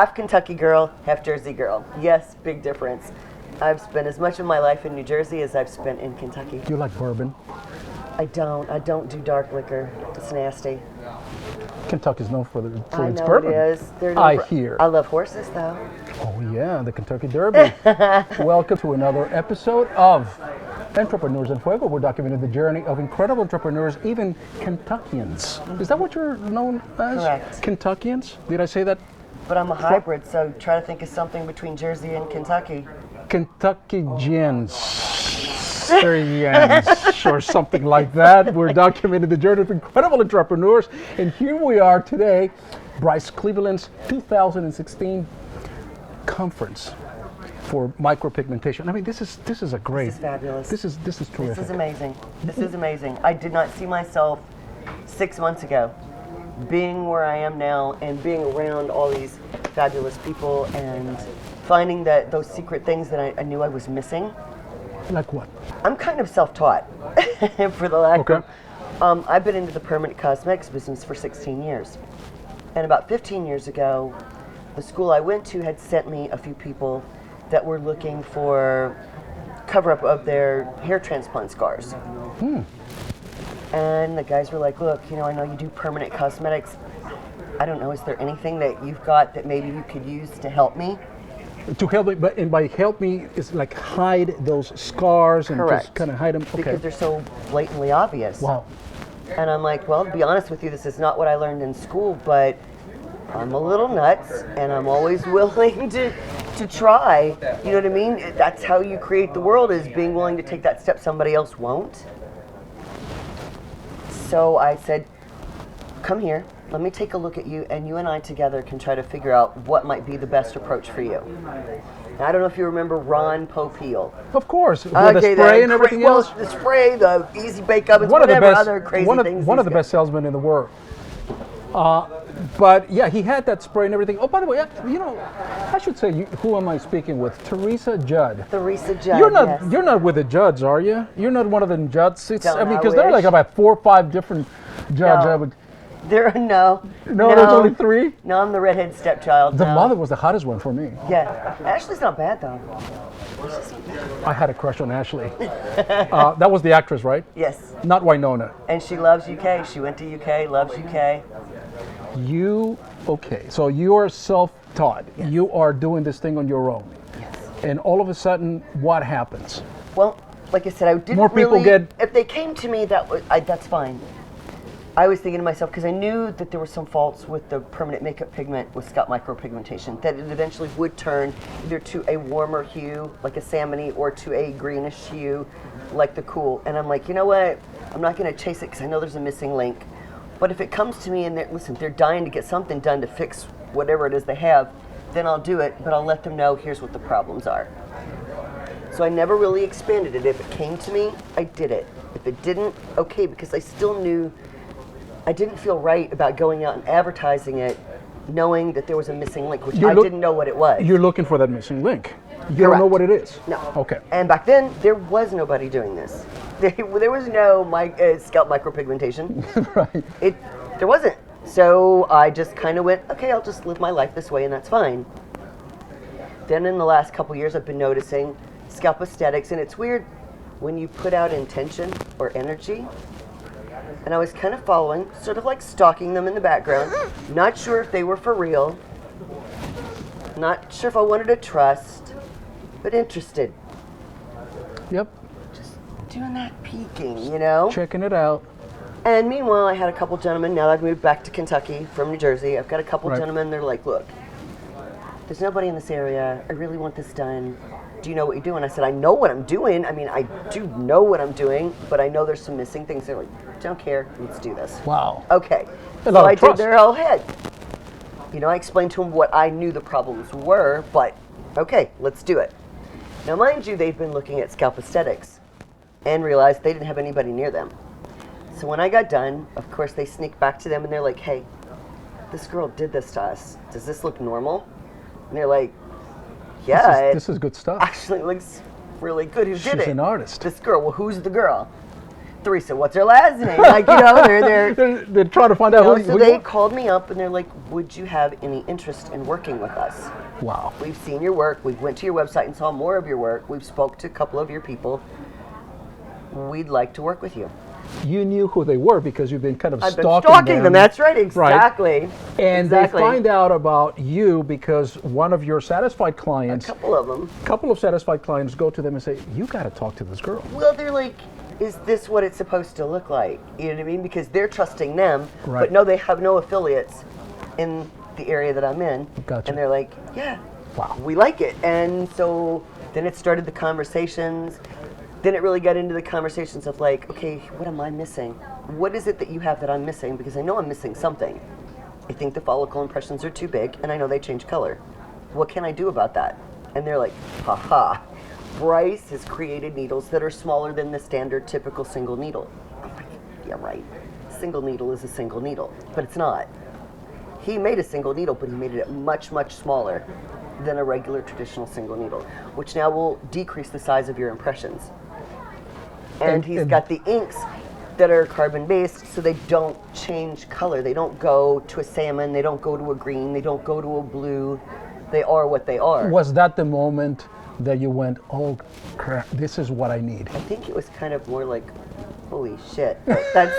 half Kentucky girl, half Jersey girl. Yes, big difference. I've spent as much of my life in New Jersey as I've spent in Kentucky. Do you like bourbon? I don't do dark liquor. It's nasty. Kentucky's known for I its know bourbon. it is. I hear. I love horses, though. Oh yeah, the Kentucky Derby. Welcome to another episode of Entrepreneurs in Fuego. We're documenting the journey of incredible entrepreneurs, even Kentuckians. Is that what you're known as? Correct. Kentuckians? Did I say that? But I'm a hybrid, so try to think of something between Jersey and Kentucky. Kentuckians. Or something like that. We're documenting the journey of incredible entrepreneurs. And here we are today, Bryce Cleveland's 2016 conference for micropigmentation. I mean, this is a great. This is fabulous. This is terrific. This is amazing. This is amazing. I did not see myself 6 months ago being where I am now and being around all these fabulous people and finding that those secret things that I knew I was missing. Like what? I'm kind of self-taught, for the lack Okay. of. I've been into the permanent cosmetics business for 16 years. And about 15 years ago, the school I went to had sent me a few people that were looking for cover-up of their hair transplant scars. And the guys were like, look, I know you do permanent cosmetics. I don't know, is there anything that you've got that maybe you could use to help me? To help me, and by help me, is like hide those scars and Correct. just kind of hide them. Okay. Because they're so blatantly obvious. Wow. And I'm like, well, to be honest with you, this is not what I learned in school, but I'm a little nuts, and I'm always willing to try. You know what I mean? That's how you create the world, is being willing to take that step somebody else won't. So I said, come here, let me take a look at you, and you and I together can try to figure out what might be the best approach for you. And I don't know if you remember Ron Popeil. Of course, with the spray and everything else. Well, the spray, the easy bake ovens, whatever other crazy things. One of the best salesmen in the world. But yeah, he had that spray and everything. Oh, by the way, I should say, who am I speaking with? Theresa Judd. Theresa Judd. You're not with the Judds, are you? You're not one of the Judds. Because there are wish. like about 4 or 5 different Judds. No. No, there's only 3. No, I'm the redhead stepchild. The mother was the hottest one for me. Yeah, Ashley's not bad though. I had a crush on Ashley. That was the actress, right? Yes. Not Winona. And she loves UK. She went to UK, loves UK. So you are self-taught. Yes. You are doing this thing on your own. Yes. And all of a sudden, what happens? Well, like I said, I didn't More people really, if they came to me, that's fine. I was thinking to myself, because I knew that there were some faults with the permanent makeup pigment with scalp micropigmentation, that it eventually would turn either to a warmer hue, like a salmony, or to a greenish hue, like the cool. And I'm like, you know what? I'm not going to chase it because I know there's a missing link. But if it comes to me and they're dying to get something done to fix whatever it is they have, then I'll do it, but I'll let them know here's what the problems are. So I never really expanded it. If it came to me, I did it. If it didn't, okay, because I still knew I didn't feel right about going out and advertising it, knowing that there was a missing link, which I didn't know what it was. You're looking for that missing link. You Correct. don't know what it is. No. Okay. And back then, there was nobody doing this. There was no scalp micropigmentation. Right. There wasn't. So I just kind of went, okay, I'll just live my life this way, and that's fine. Then in the last couple years, I've been noticing scalp-aesthetics, and it's weird when you put out intention or energy. And I was kind of following, sort of like stalking them in the background. Not sure if they were for real. Not sure if I wanted to trust, but interested. Yep. Just doing that peeking, Checking it out. And meanwhile, I had a couple gentlemen, now that I've moved back to Kentucky from New Jersey, I've got a couple gentlemen, they're like, look, there's nobody in this area. I really want this done. Do you know what you're doing? I said, I know what I'm doing. I mean, I do know what I'm doing, but I know there's some missing things. They're like, don't care. Let's do this. Wow. Okay. A lot So of I trust. did their whole head. I explained to them what I knew the problems were, but okay, let's do it. Now, mind you, they've been looking at scalp-aesthetics and realized they didn't have anybody near them. So when I got done, of course, they sneaked back to them and they're like, hey, this girl did this to us. Does this look normal? And they're like, yeah. This is good stuff. Actually looks really good. Who did it? She's an artist. This girl. Well, who's the girl? Theresa, what's her last name? Like, you know, they're trying to find out who so you they are. called me up and they're like, would you have any interest in working with us? Wow. We've seen your work. We went to your website and saw more of your work. We've spoke to a couple of your people. We'd like to work with you. You knew who they were because you've been kind of I've been stalking them. That's right, exactly. Right? And exactly. they find out about you because one of your satisfied clients, a couple of them, satisfied clients go to them and say, you got to talk to this girl. Well, they're like, is this what it's supposed to look like? You know what I mean? Because they're trusting them, Right. but no, they have no affiliates in the area that I'm in. Gotcha. And they're like, yeah, Wow. we like it. And so then it started the conversations. Then it really got into the conversations of like, okay, what am I missing? What is it that you have that I'm missing? Because I know I'm missing something. I think the follicle impressions are too big, and I know they change color. What can I do about that? And they're like, haha, Bryce has created needles that are smaller than the standard typical single needle. I'm like, yeah, right. Single needle is a single needle, but it's not. He made a single needle, but he made it much, much smaller than a regular traditional single needle, which now will decrease the size of your impressions. And he's got the inks that are carbon-based, so they don't change color. They don't go to a salmon, they don't go to a green, they don't go to a blue. They are what they are. Was that the moment that you went, oh crap, this is what I need? I think it was kind of more like, holy shit. That's,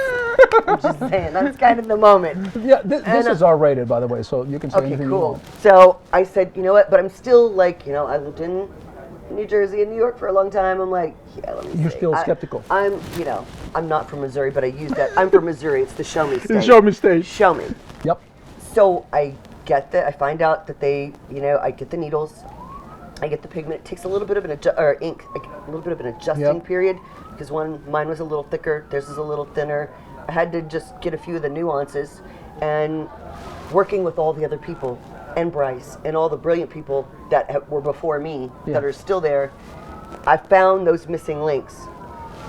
I'm just saying, that's kind of the moment. Yeah, this is R-rated, by the way, so you can say Okay, anything you cool. want. So I said, you know what, but I'm still like, you know, I lived in New Jersey and New York for a long time. I'm like, yeah, let me You're see. still skeptical. I'm, you know, I'm not from Missouri, but I use that. I'm from Missouri. It's the show me state. Show me state. Show me. Yep. So I get that. I find out that they, you know, I get the needles. I get the pigment. It takes a little bit of an ink, a little bit of an adjusting period because mine was a little thicker. Theirs is a little thinner. I had to just get a few of the nuances, and working with all the other people and Bryce and all the brilliant people that were before me that are still there, I found those missing links.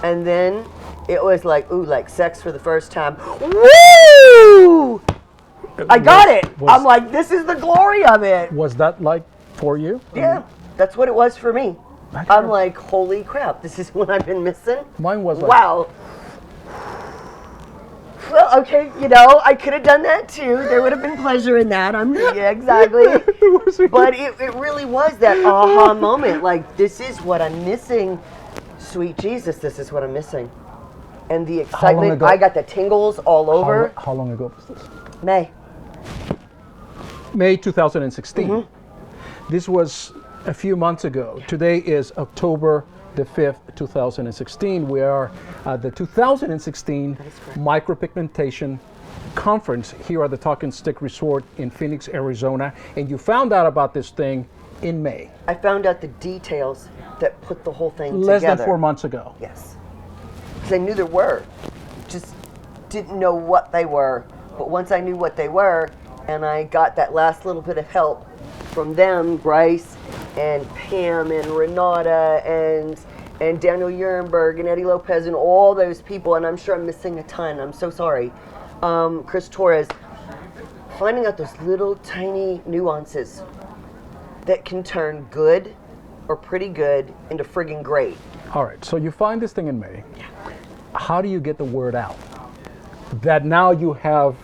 And then it was like, ooh, like sex for the first time. Woo! I got it. I'm like, this is the glory of it. Was that like for you? Yeah, that's what it was for me. I'm like, holy crap, this is what I've been missing? Mine was like, wow. Well, okay, you know, I could have done that too. There would have been pleasure in that. Yeah, exactly. But it really was that aha moment. Like, this is what I'm missing. Sweet Jesus, this is what I'm missing. And the excitement, I got the tingles all over. How long ago was this? May 2016. Mm-hmm. This was a few months ago. Today is October the 5th, 2016. We are at the 2016 Micropigmentation Conference here at the Talking Stick Resort in Phoenix, Arizona. And you found out about this thing in May. I found out the details that put the whole thing Less together. than 4 months ago. Yes. Because I knew there were. Just didn't know what they were. But once I knew what they were, and I got that last little bit of help from them, Bryce and Pam and Renata and Daniel Urenberg and Eddie Lopez and all those people, and I'm sure I'm missing a ton. I'm so sorry. Chris Torres, finding out those little tiny nuances that can turn good or pretty good into friggin' great. All right, so you find this thing in May. How do you get the word out that now you have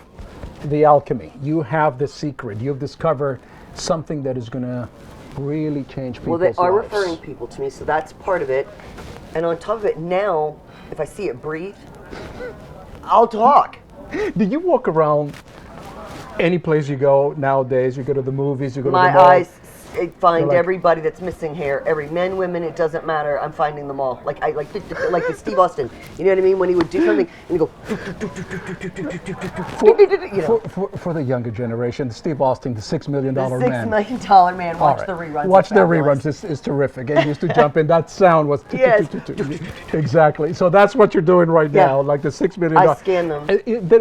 the alchemy, you have the secret, you've discovered something that is going to really change people's lives? Well, they are referring people to me, so that's part of it. And on top of it, now, if I see it breathe, I'll talk. Do you walk around any place you go nowadays? You go to the movies, you go to the mall? My eyes find everybody that's missing hair. Every men, women, it doesn't matter. I'm finding them all. Like the Steve Austin. You know what I mean? When he would do something and he'd go. For the younger generation, Steve Austin, the $6 million man. The $6 million man. Watch the reruns. Watch the reruns. It's terrific. And he used to jump in. That sound was. Yes. Exactly. So that's what you're doing right now. Like the $6 million. I scan them.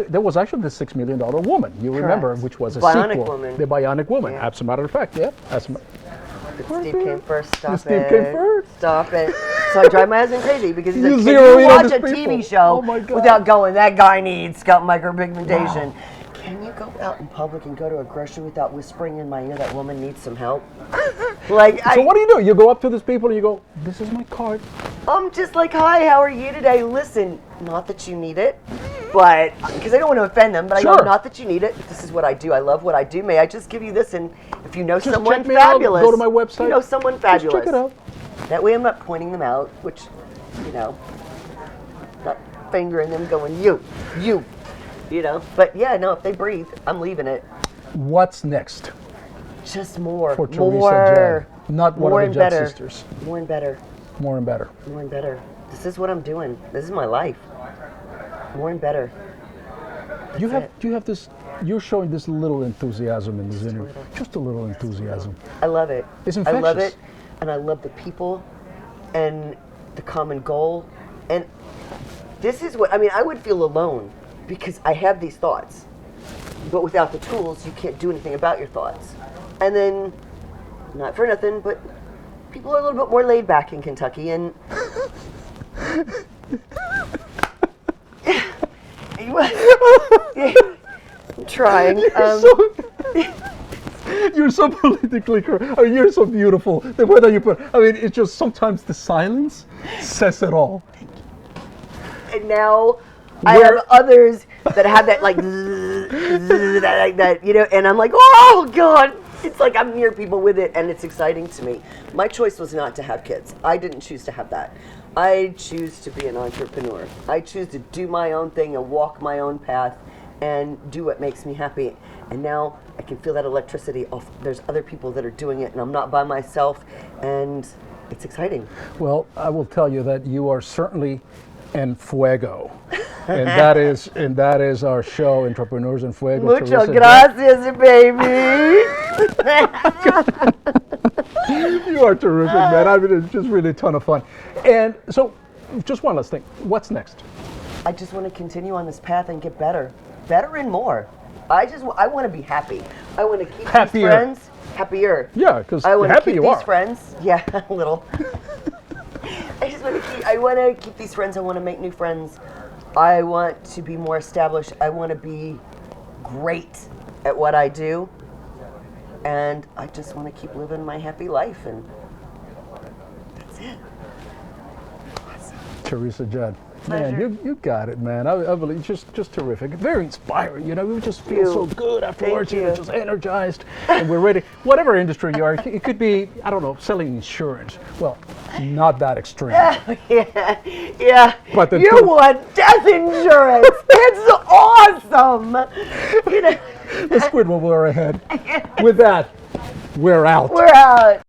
There was actually the $6 million woman. You remember, which was a Bionic sequel. Woman. The Bionic Woman. Yeah. As a matter of fact, yeah. Steve came first. Stop it. Steve came first. Stop it. So I drive my husband crazy because he's like, can zero you in on watch a these TV people. show Oh my God. without going, that guy needs scalp micropigmentation? Wow. Can you go out in public and go to a grocery without whispering in my ear that woman needs some help? Like, So what do? You go up to these people and you go, "This is my card." I'm just like, hi, how are you today? Listen, not that you need it, but because I don't want to offend them, but I Sure. go, not that you need it. This is what I do. I love what I do. May I just give you this? And if you know Just someone check me out, fabulous, go to my website. If you know someone fabulous. Just check it out. That way, I'm not pointing them out, which, not fingering them, going you, But yeah, no, if they breathe, I'm leaving it. What's next Just more, for Theresa more, Judd? Not one more of and the Judd better, sisters. more and better, More and better. more and better. This is what I'm doing. This is my life. More and better. You it. have this. You're showing this little enthusiasm in this interview. little. Just a little enthusiasm. I love it. It's I love infectious. it, and I love the people, and the common goal. And this is what I would feel alone because I have these thoughts, but without the tools, you can't do anything about your thoughts. And then, not for nothing, but people are a little bit more laid back in Kentucky, and I'm trying. You're so politically correct. I mean, you're so beautiful. The way that you put. I mean, it's just sometimes the silence says it all. And now I have others that have that like that, and I'm like, oh God. It's like I'm near people with it, and it's exciting to me. My choice was not to have kids. I didn't choose to have that. I choose to be an entrepreneur. I choose to do my own thing and walk my own path and do what makes me happy. And now I can feel that electricity. There's other people that are doing it, and I'm not by myself, and it's exciting. Well, I will tell you that you are certainly in Fuego, and that is our show, Entrepreneurs in Fuego. Muchas Theresa gracias, baby. You are terrific, man. I mean, it's just really a ton of fun. And so, just one last thing. What's next? I just want to continue on this path and get better and more. I want to be happy. I want to keep Happier. these friends happier. Yeah, because I want to happy keep you these are. friends. Yeah, a little. I want to keep these friends. I want to make new friends. I want to be more established. I want to be great at what I do. And I just want to keep living my happy life, and that's it. Theresa Judd. Pleasure. Man, you got it, man. I believe just terrific. Very inspiring. We just feel so good afterwards. Thank you. Just energized, and we're ready. Whatever industry you are, it could be, I don't know, selling insurance. Well, not that extreme. Yeah. But the you truth- want death insurance. It's awesome. The squid will wear ahead. With that, we're out. We're out.